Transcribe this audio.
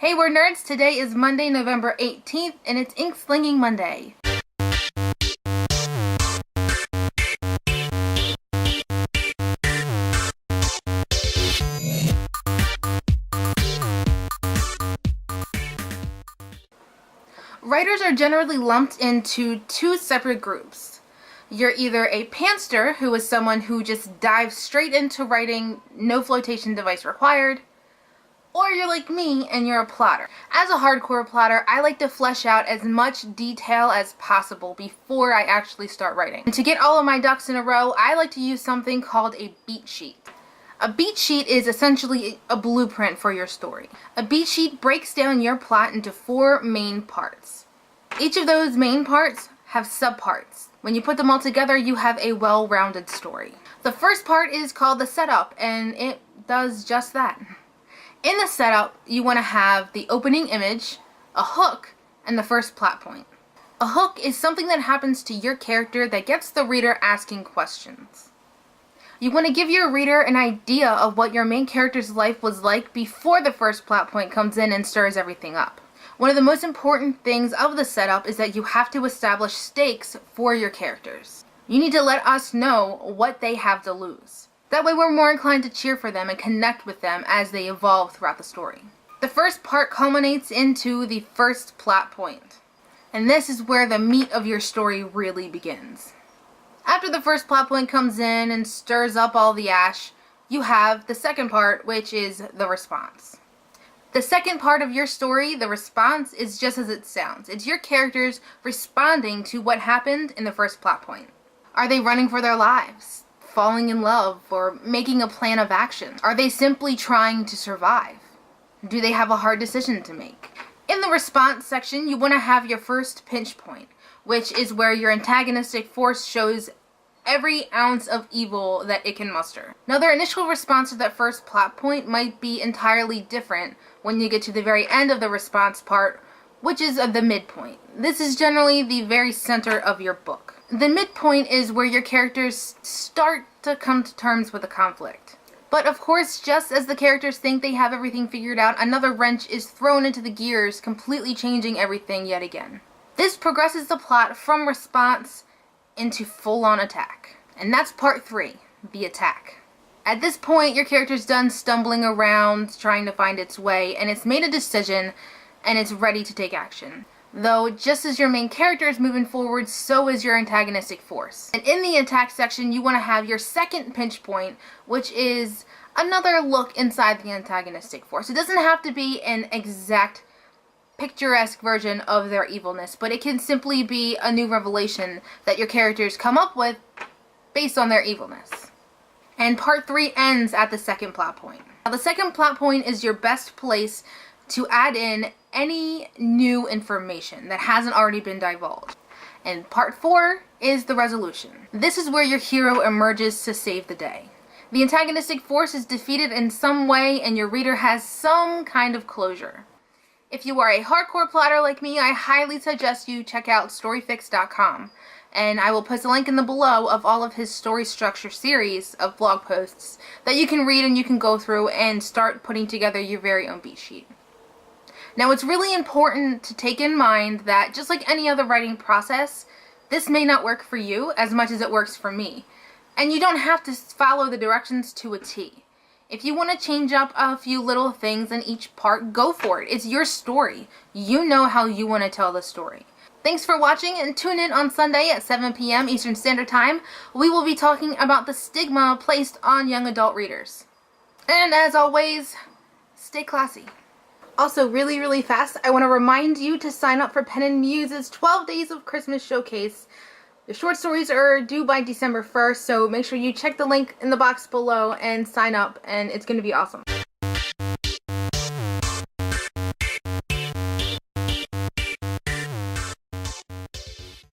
Hey, we're nerds. Today is Monday, November 18th, and it's Ink Slinging Monday. Writers are generally lumped into two separate groups. You're either a pantser, who is someone who just dives straight into writing, no flotation device required, or you're like me and you're a plotter. As a hardcore plotter, I like to flesh out as much detail as possible before I actually start writing. And to get all of my ducks in a row, I like to use something called a beat sheet. A beat sheet is essentially a blueprint for your story. A beat sheet breaks down your plot into 4 main parts. Each of those main parts have subparts. When you put them all together, you have a well-rounded story. The first part is called the setup, and it does just that. In the setup, you want to have the opening image, a hook, and the first plot point. A hook is something that happens to your character that gets the reader asking questions. You want to give your reader an idea of what your main character's life was like before the first plot point comes in and stirs everything up. One of the most important things of the setup is that you have to establish stakes for your characters. You need to let us know what they have to lose. That way we're more inclined to cheer for them and connect with them as they evolve throughout the story. The first part culminates into the first plot point. And this is where the meat of your story really begins. After the first plot point comes in and stirs up all the ash, you have the second part, which is the response. The second part of your story, the response, is just as it sounds. It's your characters responding to what happened in the first plot point. Are they running for their lives, falling in love, or making a plan of action? Are they simply trying to survive? Do they have a hard decision to make? In the response section, you want to have your first pinch point, which is where your antagonistic force shows every ounce of evil that it can muster. Now, their initial response to that first plot point might be entirely different when you get to the very end of the response part, which is the midpoint. This is generally the very center of your book. The midpoint is where your characters start to come to terms with a conflict. But of course, just as the characters think they have everything figured out, another wrench is thrown into the gears, completely changing everything yet again. This progresses the plot from response into full-on attack. And that's part 3, the attack. At this point, your character's done stumbling around, trying to find its way, and it's made a decision, and it's ready to take action. Though, just as your main character is moving forward, so is your antagonistic force. And in the attack section, you want to have your second pinch point, which is another look inside the antagonistic force. It doesn't have to be an exact picturesque version of their evilness, but it can simply be a new revelation that your characters come up with based on their evilness. And part 3 ends at the second plot point. Now, the second plot point is your best place to add in any new information that hasn't already been divulged. And part 4 is the resolution. This is where your hero emerges to save the day. The antagonistic force is defeated in some way, and your reader has some kind of closure. If you are a hardcore plotter like me, I highly suggest you check out storyfix.com, and I will post a link in the below of all of his story structure series of blog posts that you can read and you can go through and start putting together your very own beat sheet. Now, it's really important to take in mind that just like any other writing process, this may not work for you as much as it works for me, and you don't have to follow the directions to a T. If you want to change up a few little things in each part, go for it. It's your story. You know how you want to tell the story. Thanks for watching, and tune in on Sunday at 7 p.m. Eastern Standard Time. We will be talking about the stigma placed on young adult readers. And as always, stay classy. Also, really fast, I want to remind you to sign up for Pen & Muse's 12 Days of Christmas Showcase. The short stories are due by December 1st, so make sure you check the link in the box below and sign up, and it's going to be awesome.